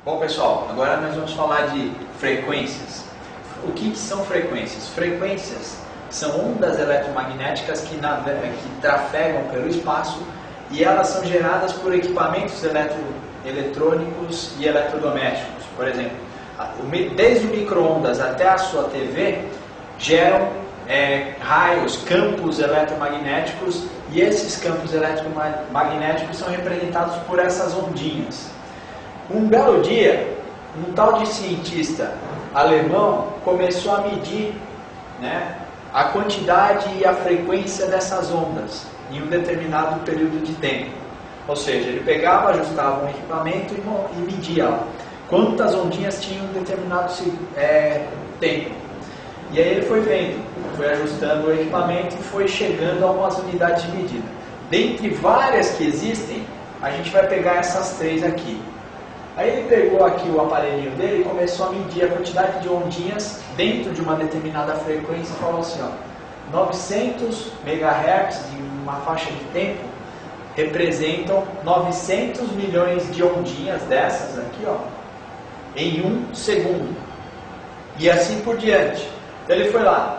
Bom pessoal, agora nós vamos falar de frequências. O que são frequências? Frequências são ondas eletromagnéticas que trafegam pelo espaço e elas são geradas por equipamentos eletrônicos e eletrodomésticos. Por exemplo, desde o micro-ondas até a sua TV geram raios, campos eletromagnéticos, e esses campos eletromagnéticos são representados por essas ondinhas. Um belo dia, um tal de cientista alemão começou a medir, a quantidade e a frequência dessas ondas em um determinado período de tempo. Ou seja, ele pegava, ajustava um equipamento e media quantas ondinhas tinham em um determinado tempo. E aí ele foi vendo, foi ajustando o equipamento e foi chegando a umas unidades de medida. Dentre várias que existem, a gente vai pegar essas três aqui. Aí ele pegou aqui o aparelhinho dele e começou a medir a quantidade de ondinhas dentro de uma determinada frequência e falou assim, 900 MHz de uma faixa de tempo representam 900 milhões de ondinhas dessas aqui, em um segundo. E assim por diante. Então ele foi lá,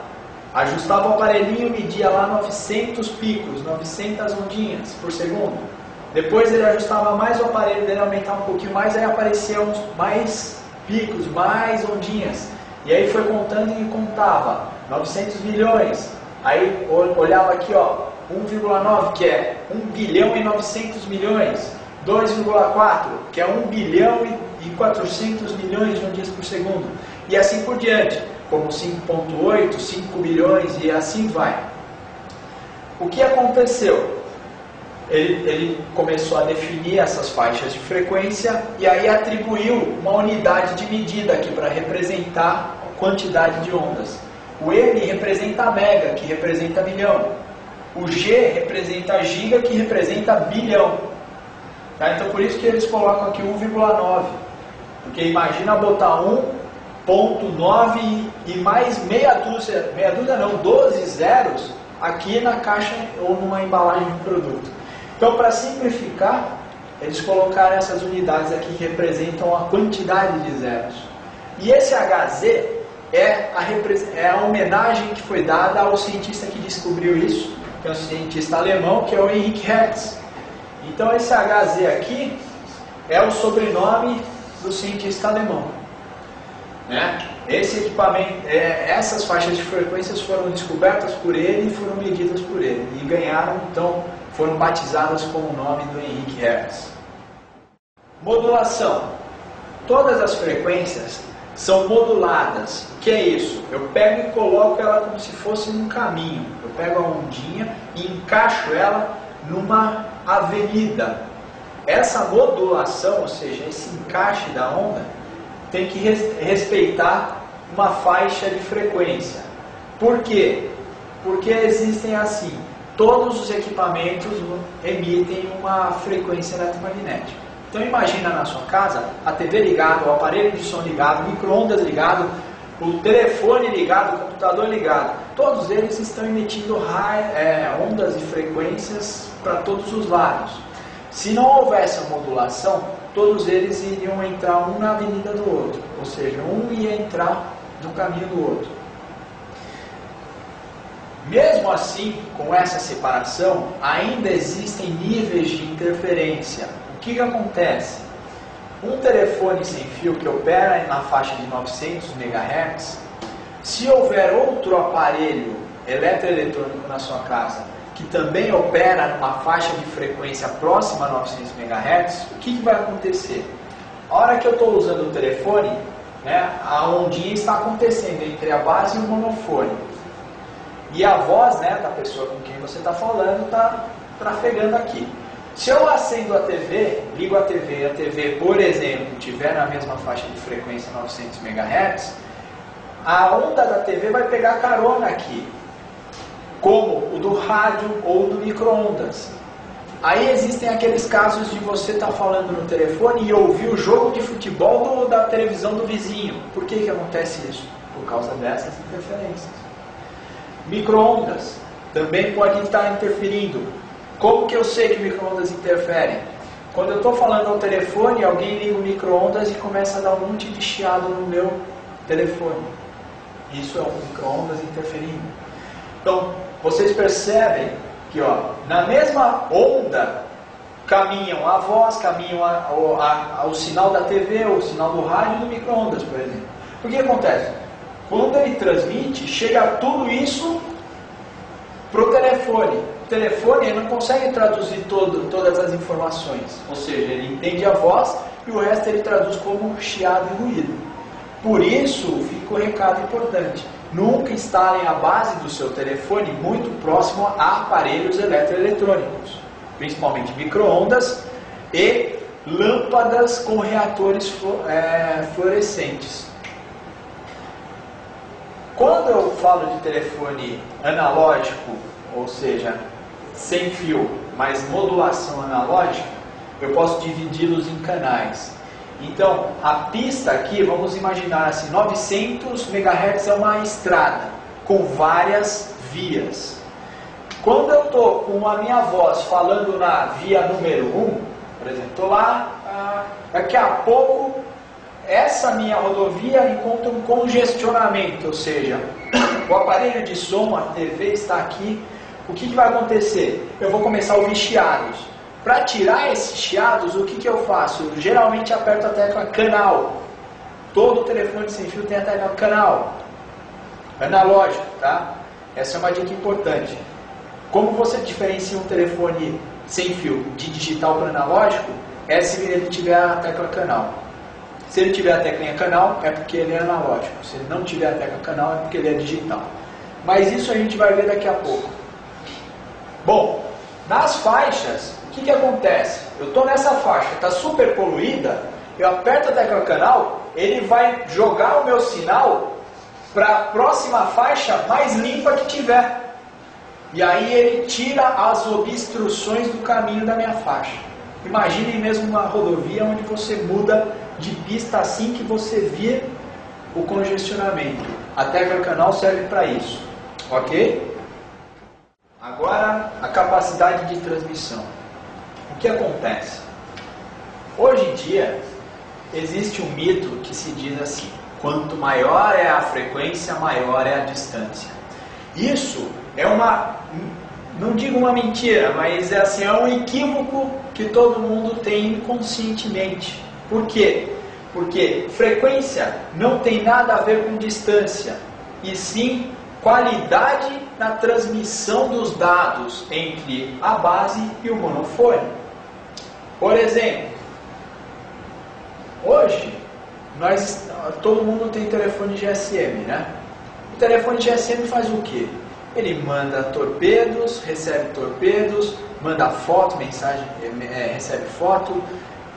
ajustava o aparelhinho, media lá 900 picos, 900 ondinhas por segundo. Depois ele ajustava mais o aparelho dele, aumentava um pouquinho mais, aí apareciam mais picos, mais ondinhas. E aí foi contando e contava 900 milhões. Aí olhava aqui, 1,9, que é 1 bilhão e 900 milhões. 2,4, que é 1 bilhão e 400 milhões de ondinhas por segundo. E assim por diante, como 5,8, 5 bilhões e assim vai. O que aconteceu? Ele começou a definir essas faixas de frequência e aí atribuiu uma unidade de medida aqui para representar a quantidade de ondas. O M representa mega, que representa milhão. O G representa giga, que representa bilhão. Tá? Então por isso que eles colocam aqui 1,9. Porque imagina botar 1,9 e mais meia dúzia não, 12 zeros aqui na caixa ou numa embalagem de produto. Então, para simplificar, eles colocaram essas unidades aqui que representam a quantidade de zeros. E esse Hz é a homenagem que foi dada ao cientista que descobriu isso, que é um cientista alemão, que é o Heinrich Hertz. Então, esse Hz aqui é o sobrenome do cientista alemão. Esse equipamento, essas faixas de frequências foram descobertas por ele e foram medidas por ele. E ganharam, então, foram batizadas com o nome do Heinrich Hertz. Modulação. Todas as frequências são moduladas. O que é isso? Eu pego e coloco ela como se fosse num caminho. Eu pego a ondinha e encaixo ela numa avenida. Essa modulação, ou seja, esse encaixe da onda, tem que respeitar uma faixa de frequência. Por quê? Porque existem assim, todos os equipamentos emitem uma frequência eletromagnética. Então imagina na sua casa a TV ligada, o aparelho de som ligado, o micro-ondas ligado, o telefone ligado, o computador ligado. Todos eles estão emitindo ondas e frequências para todos os lados. Se não houvesse a modulação, todos eles iriam entrar um na avenida do outro, ou seja, um ia entrar no caminho do outro. Mesmo assim, com essa separação, ainda existem níveis de interferência. O que acontece? Um telefone sem fio que opera na faixa de 900 MHz, se houver outro aparelho eletroeletrônico na sua casa que também opera numa faixa de frequência próxima a 900 MHz, o que vai acontecer? A hora que eu estou usando o telefone, a ondinha está acontecendo entre a base e o monofone. E a voz da pessoa com quem você está falando está trafegando aqui. Se eu acendo a TV, ligo a TV e a TV, por exemplo, estiver na mesma faixa de frequência 900 MHz, a onda da TV vai pegar carona aqui, como o do rádio ou do micro-ondas. Aí existem aqueles casos de você estar falando no telefone e ouvir o jogo de futebol da televisão do vizinho. Por que acontece isso? Por causa dessas interferências. Micro-ondas também pode estar interferindo. Como que eu sei que micro-ondas interferem? Quando eu estou falando ao telefone, alguém liga o micro-ondas e começa a dar um monte de chiado no meu telefone. Isso é um micro-ondas interferindo. Então, vocês percebem que na mesma onda caminham a voz, caminham o sinal da TV, o sinal do rádio e do micro-ondas, por exemplo. O que acontece? Quando ele transmite, chega tudo isso para o telefone. O telefone ele não consegue traduzir todas as informações, ou seja, ele entende a voz e o resto ele traduz como chiado e ruído. Por isso fica o recado importante: nunca instalem a base do seu telefone muito próximo a aparelhos eletroeletrônicos, principalmente micro-ondas e lâmpadas com reatores fluorescentes. Quando eu falo de telefone analógico, ou seja, sem fio, mas modulação analógica, eu posso dividi-los em canais. Então, a pista aqui, vamos imaginar assim, 900 MHz é uma estrada com várias vias. Quando eu estou com a minha voz falando na via número 1, por exemplo, estou lá, daqui a pouco essa minha rodovia encontra um congestionamento, ou seja, o aparelho de som, a TV está aqui. O que vai acontecer? Eu vou começar a ouvir chiados. Para tirar esses chiados, o que eu faço? Eu geralmente aperto a tecla canal. Todo telefone sem fio tem a tecla canal. Analógico, tá? Essa é uma dica importante. Como você diferencia um telefone sem fio de digital para analógico? É se ele tiver a tecla canal. Se ele tiver a teclinha canal, é porque ele é analógico. Se ele não tiver a tecla canal, é porque ele é digital. Mas isso a gente vai ver daqui a pouco. Bom, nas faixas, o que acontece? Eu estou nessa faixa, está super poluída, eu aperto a tecla canal, ele vai jogar o meu sinal para a próxima faixa mais limpa que tiver. E aí ele tira as obstruções do caminho da minha faixa. Imagine mesmo uma rodovia onde você muda de pista assim que você vir o congestionamento. A tecla canal serve para isso, ok? Agora, a capacidade de transmissão. O que acontece? Hoje em dia, existe um mito que se diz assim: quanto maior é a frequência, maior é a distância. Isso é não digo uma mentira, mas é um equívoco que todo mundo tem inconscientemente. Por quê? Porque frequência não tem nada a ver com distância, e sim qualidade na transmissão dos dados entre a base e o monofone. Por exemplo, hoje todo mundo tem telefone GSM, né? O telefone GSM faz o quê? Ele manda torpedos, recebe torpedos, manda foto, mensagem, recebe foto,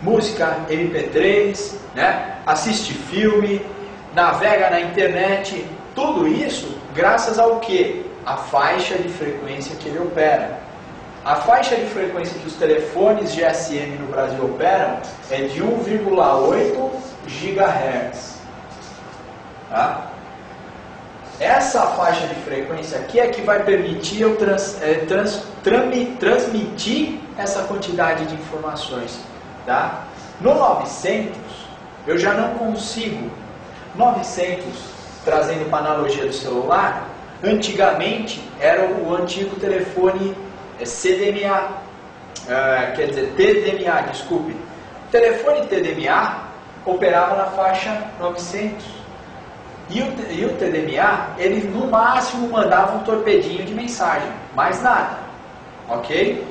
música MP3, né? Assiste filme, navega na internet, tudo isso graças ao que? A faixa de frequência que ele opera. A faixa de frequência que os telefones GSM no Brasil operam é de 1,8 GHz. Tá? Essa faixa de frequência aqui é que vai permitir eu transmitir essa quantidade de informações. Tá? No 900, eu já não consigo. 900, trazendo para a analogia do celular, antigamente era o antigo telefone CDMA, quer dizer, TDMA, desculpe. O telefone TDMA operava na faixa 900. E o TDMA, ele no máximo mandava um torpedinho de mensagem, mais nada. Ok?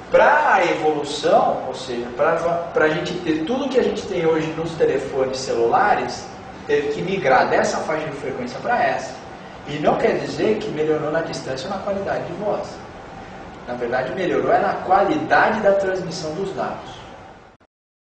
Para a evolução, ou seja, para a gente ter tudo que a gente tem hoje nos telefones celulares, teve que migrar dessa faixa de frequência para essa. E não quer dizer que melhorou na distância ou na qualidade de voz. Na verdade, melhorou na qualidade da transmissão dos dados.